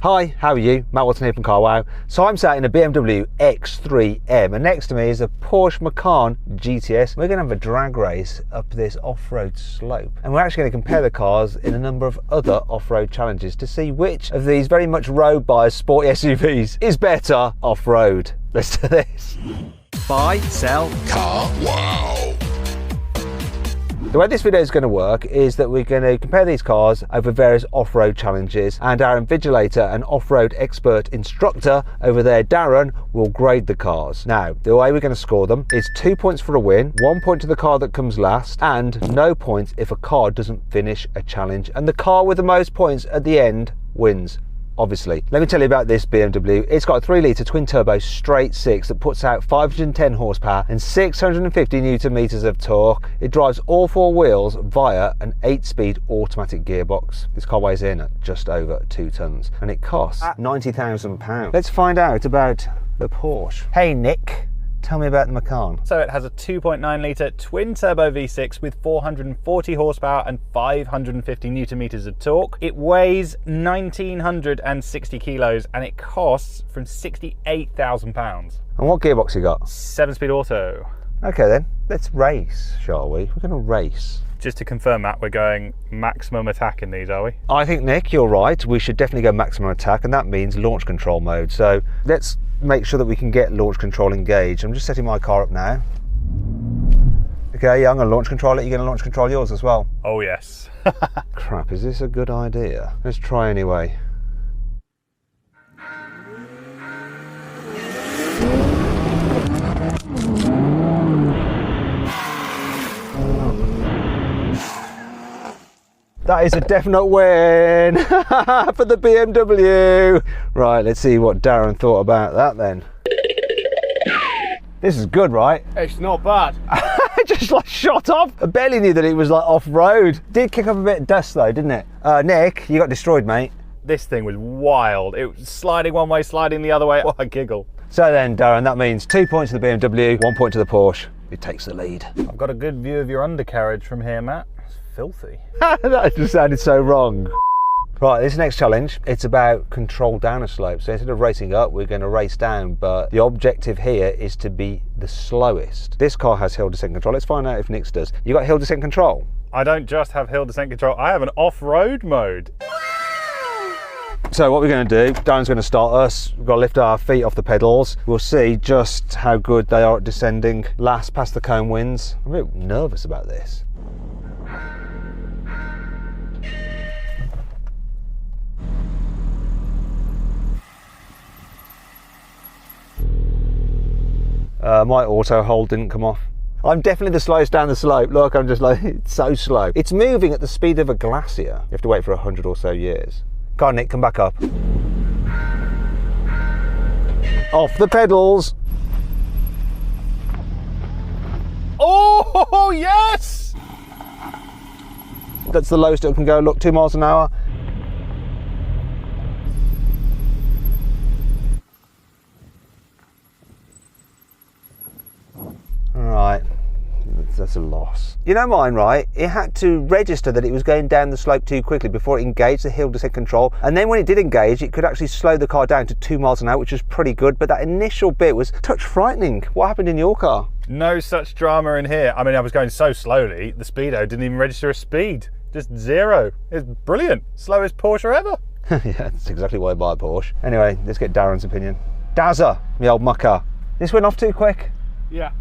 Hi, how are you? Matt Watson here from CarWow. So I'm sat in a BMW X3M and next to me is a Porsche Macan GTS. We're going to have a drag race up this off-road slope and we're actually going to compare the cars in a number of other off-road challenges to see which of these very much road-biased sporty SUVs is better off-road. Let's do this. Buy, sell, CarWow. The way this video is going to work is that we're going to compare these cars over various off-road challenges, and our invigilator and off-road expert instructor over there, Darren, will grade the cars. Now, the way we're going to score them is 2 points for a win, 1 point to the car that comes last, and no points if a car doesn't finish a challenge. And the car with the most points at the end wins. Obviously. Let me tell you about this BMW. It's got a 3-litre twin-turbo straight six that puts out 510 horsepower and 650 newton meters of torque. It drives all four wheels via an 8-speed automatic gearbox. This car weighs in at just over 2 tons and it costs £90,000. Let's find out about the Porsche. Hey Nick, tell me about the Macan. So it has a 2.9 litre twin turbo V6 with 440 horsepower and 550 newton meters of torque. It weighs 1,960 kilos and it costs from £68,000. And what gearbox you got? 7-speed auto. Okay then, let's race, shall we? We're going to race. Just to confirm, Matt, we're going maximum attack in these, are we? I think, Nick, you're right. We should definitely go maximum attack, and that means launch control mode. So let's make sure that we can get launch control engaged. I'm just setting my car up now. Okay, yeah, I'm going to launch control it. You're going to launch control yours as well? Oh, yes. Crap, is this a good idea? Let's try anyway. That is a definite win for the BMW. Right, let's see what Darren thought about that then. This is good, right? It's not bad. Just like shot off. I barely knew that it was like off-road. Did kick up a bit of dust though, didn't it? Nick, you got destroyed, mate. This thing was wild. It was sliding one way, sliding the other way. What a giggle. So then, Darren, that means 2 points to the BMW, 1 point to the Porsche. It takes the lead. I've got a good view of your undercarriage from here, Matt. It's filthy. That just sounded so wrong. Right, this next challenge, it's about control down a slope. So instead of racing up, we're going to race down, but the objective here is to be the slowest. This car has hill descent control. Let's find out if Nick's does. You got hill descent control? I don't just have hill descent control, I have an off-road mode. So what we're going to do, Darren's going to start us. We've got to lift our feet off the pedals. We'll see just how good they are at descending. Last past the cone wins. I'm a bit nervous about this. My auto hold didn't come off. I'm definitely the slowest down the slope. Look, I'm just like, it's so slow. It's moving at the speed of a glacier. You have to wait for 100 or so years. Come on, Nick, come back up. Off the pedals. Oh, yes! That's the lowest it can go. Look, 2 miles an hour. Right, that's a loss. You know mine, right? It had to register that it was going down the slope too quickly before it engaged the hill descent control. And then when it did engage, it could actually slow the car down to 2 miles an hour, which was pretty good. But that initial bit was touch frightening. What happened in your car? No such drama in here. I mean, I was going so slowly, the speedo didn't even register a speed. Just 0. It's brilliant. Slowest Porsche ever. Yeah, that's exactly why I buy a Porsche. Anyway, let's get Darren's opinion. Dazza, the old mucker. This went off too quick. Yeah.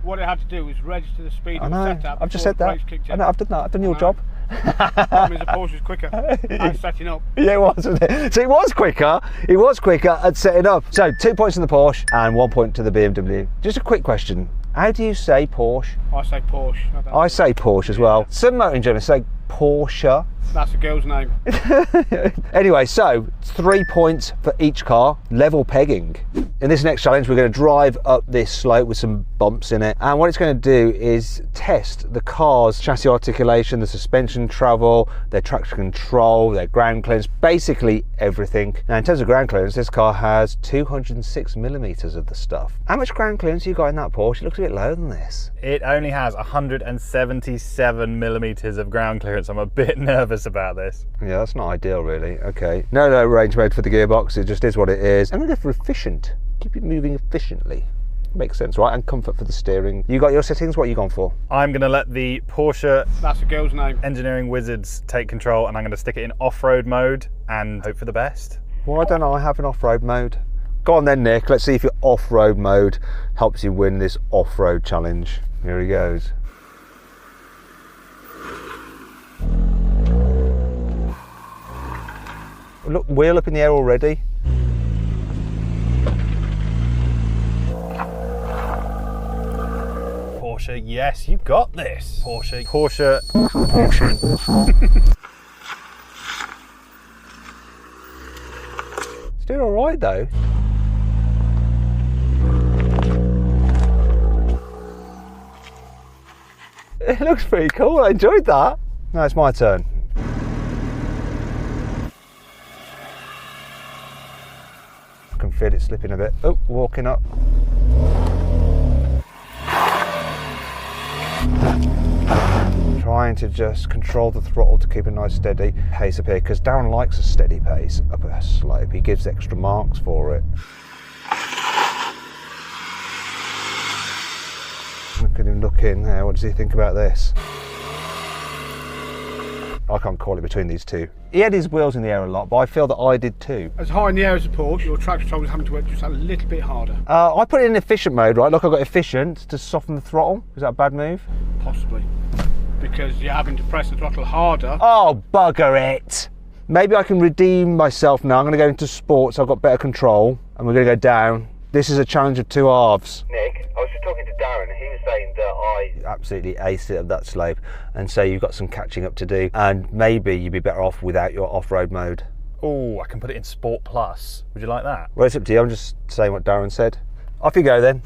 What it had to do was register the speed I of know, the setup. I've just said that. I know, I've done that. I've done your job. That means the Porsche was quicker at setting up. Yeah, it was, wasn't it? So it was quicker. It was quicker at setting up. So 2 points to the Porsche and 1 point to the BMW. Just a quick question. How do you say Porsche? I say Porsche. I say Porsche as well. Some motoring journalists say Porsche. That's a girl's name. Anyway, so 3 points for each car. Level pegging. In this next challenge, we're going to drive up this slope with some bumps in it, and what it's going to do is test the car's chassis articulation, the suspension travel, their traction control, their ground clearance, basically everything. Now in terms of ground clearance, this car has 206 millimeters of the stuff. How much ground clearance you got in that Porsche? It looks a bit lower than this. It only has 177 millimeters of ground clearance. I'm a bit nervous about this. Yeah, that's not ideal really. Okay, no range mode for the gearbox, it just is what it is. I'm going to go for efficient. Keep it moving efficiently. Makes sense, right? And comfort for the steering. You got your settings, what are you gone for? I'm going to let the Porsche, That's a girl's name, engineering wizards take control, and I'm going to stick it in off-road mode and hope for the best. Why don't I have an off-road mode? Go on then, Nick. Let's see if your off-road mode helps you win this off-road challenge. Here he goes. Look, wheel up in the air already. Porsche, yes, you got this. Porsche. It's doing all right though. It looks pretty cool. I enjoyed that. Now it's my turn. I can feel it slipping a bit. Oh, walking up. Trying to just control the throttle to keep a nice steady pace up here, because Darren likes a steady pace up a slope. He gives extra marks for it. Look at him looking there. What does he think about this? I can't call it between these two. He had his wheels in the air a lot, but I feel that I did too. As high in the air as a Porsche, your traction control is having to work just a little bit harder. I put it in efficient mode, right? Look, I've got efficient to soften the throttle. Is that a bad move? Possibly. Because you're having to press the throttle harder. Oh, bugger it. Maybe I can redeem myself now. I'm going to go into sport, so I've got better control, and we're going to go down. This is a challenge of two halves. Nick, I was just talking to Darren, and he was saying that I absolutely aced it up that slope, and so you've got some catching up to do, and maybe you'd be better off without your off-road mode. Oh, I can put it in Sport Plus. Would you like that? Well, it's up to you. I'm just saying what Darren said. Off you go then.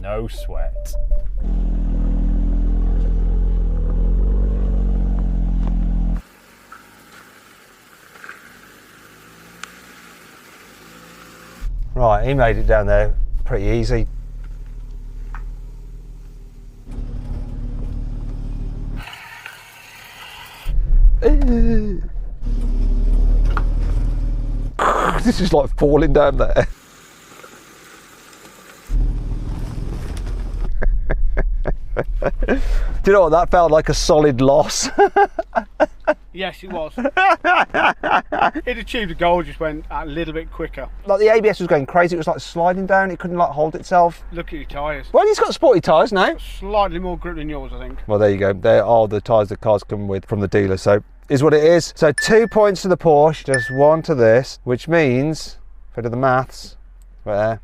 No sweat. Right, he made it down there pretty easy. This is like falling down there. Do you know what, that felt like a solid loss. Yes, it was. It achieved a goal, just went a little bit quicker. Like the ABS was going crazy, it was like sliding down, it couldn't like hold itself. Look at your tyres. Well, he's got sporty tyres now. Slightly more grip than yours, I think. Well, there you go. They are the tyres the cars come with from the dealer, so is what it is. So 2 points to the Porsche, just 1 to this, which means, if I do the maths, right there,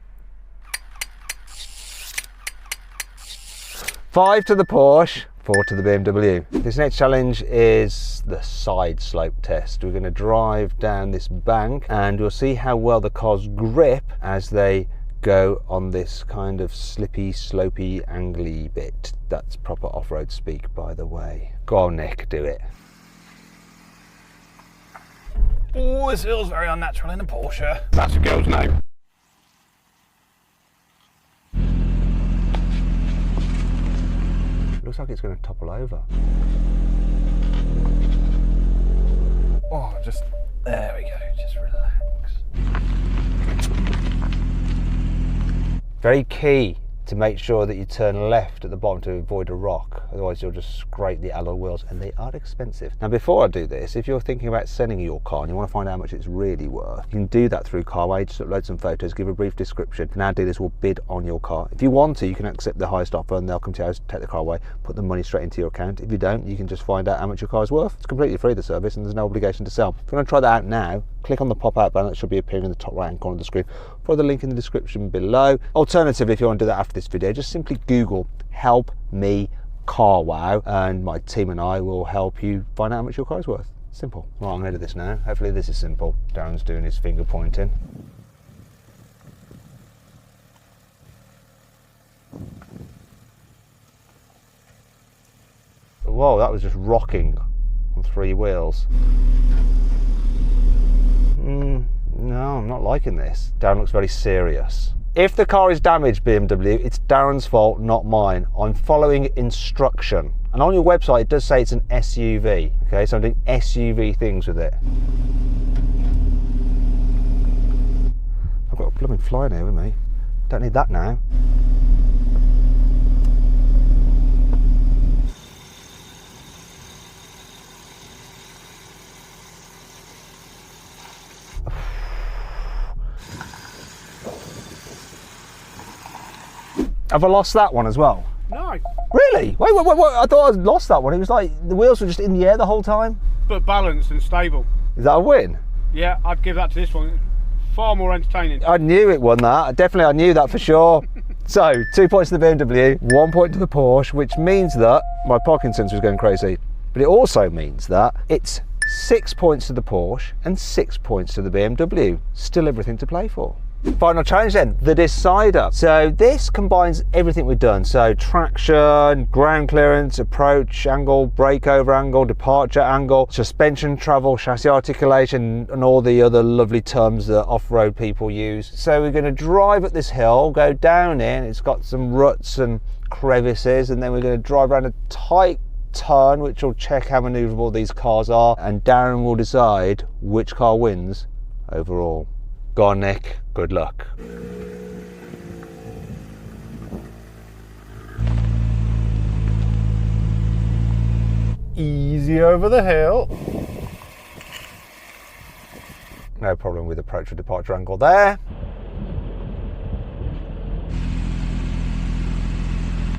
5 to the Porsche, 4 to the BMW. This next challenge is the side slope test. We're going to drive down this bank and we'll see how well the cars grip as they go on this kind of slippy, slopey, angly bit. That's proper off-road speak, by the way. Go on, Nick, do it. Oh, this feels very unnatural in a Porsche. That's a girl's name. Looks like it's going to topple over. Oh, just, there we go, just relax. Very key to make sure that you turn left at the bottom to avoid a rock, otherwise you'll just scrape the alloy wheels, and they are expensive. Now before I do this, if you're thinking about selling your car and you want to find out how much it's really worth, you can do that through Carway. Just upload some photos, give a brief description, and our dealers will bid on your car. If you want to, you can accept the highest offer and they'll come to your house, take the car away, put the money straight into your account. If you don't, you can just find out how much your car is worth. It's completely free, the service, and there's no obligation to sell. If you want to try that out now, click on the pop-out banner that should be appearing in the top right-hand corner of the screen. Follow the link in the description below. Alternatively, if you want to do that after this video, just simply Google "Help Me Car Wow" and my team and I will help you find out how much your car is worth. Simple. Right, I'm going to do this now. Hopefully this is simple. Darren's doing his finger pointing. Whoa, that was just rocking on 3 wheels. No, I'm not liking this. Darren looks very serious. If the car is damaged, BMW, it's Darren's fault, not mine. I'm following instruction. And on your website, it does say it's an SUV. Okay, so I'm doing SUV things with it. I've got a blooming fly here with me. Don't need that now. Have I lost that one as well? No. Really? Wait, I thought I lost that one. It was like the wheels were just in the air the whole time. But balanced and stable. Is that a win? Yeah, I'd give that to this one. Far more entertaining. I knew it won that. Definitely, I knew that for sure. So, 2 points to the BMW, 1 point to the Porsche, which means that my Parkinson's was going crazy. But it also means that it's 6 points to the Porsche and 6 points to the BMW. Still everything to play for. Final challenge then, the decider. So this combines everything we've done. So traction, ground clearance, approach angle, breakover angle, departure angle, suspension travel, chassis articulation, and all the other lovely terms that off-road people use. So we're going to drive up this hill, go down in, it's got some ruts and crevices, and then we're going to drive around a tight turn, which will check how manoeuvrable these cars are, and Darren will decide which car wins overall. Go on, Nick, good luck. Easy over the hill. No problem with approach or departure angle there.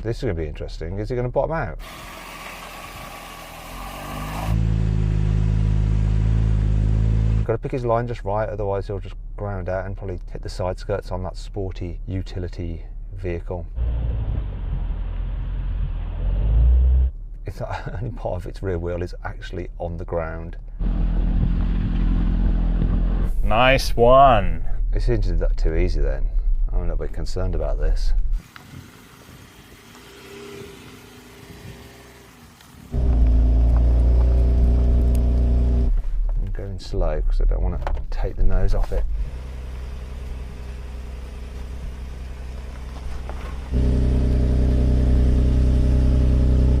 This is going to be interesting. Is he going to bottom out? Got to pick his line just right, otherwise he'll just ground out and probably hit the side skirts on that sporty utility vehicle. It's not, only part of its rear wheel is actually on the ground. Nice one. It seems to do that too easy then. I'm a little bit concerned about this. Going slow because I don't want to take the nose off it.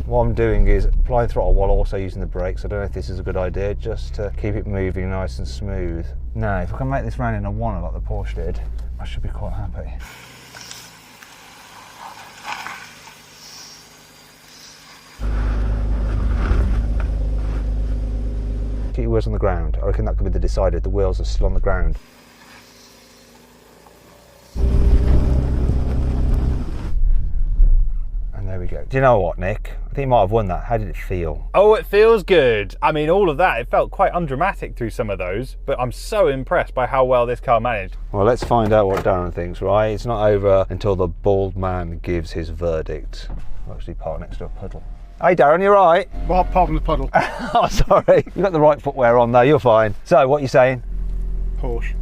What I'm doing is applying throttle while also using the brakes. I don't know if this is a good idea, just to keep it moving nice and smooth. Now, if I can make this round in a 1 like the Porsche did, I should be quite happy. Keep your wheels on the ground. I reckon that could be the decider. The wheels are still on the ground. And there we go. Do you know what, Nick? I think you might have won that. How did it feel? Oh, it feels good. I mean, all of that, it felt quite undramatic through some of those, but I'm so impressed by how well this car managed. Well, let's find out what Darren thinks, right? It's not over until the bald man gives his verdict. I'll actually park next to a puddle. Hey Darren, you right? Well, pardon the puddle. Oh, sorry. You've got the right footwear on though, you're fine. So, what are you saying? Porsche.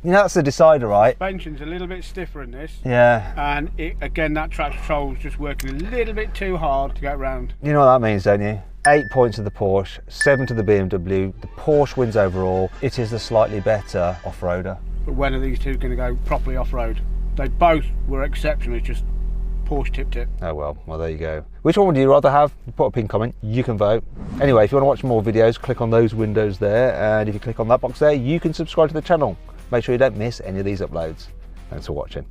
You know, that's the decider, right? Suspension's a little bit stiffer in this. Yeah. And again, that traction control is just working a little bit too hard to get round. You know what that means, don't you? 8 points to the Porsche, 7 to the BMW. The Porsche wins overall. It is the slightly better off-roader. But when are these two going to go properly off-road? They both were exceptional, it's just Porsche tipped it. Oh well, there you go. Which one would you rather have? Put a pin comment, you can vote. Anyway, if you want to watch more videos, click on those windows there, and if you click on that box there, you can subscribe to the channel. Make sure you don't miss any of these uploads. Thanks for watching.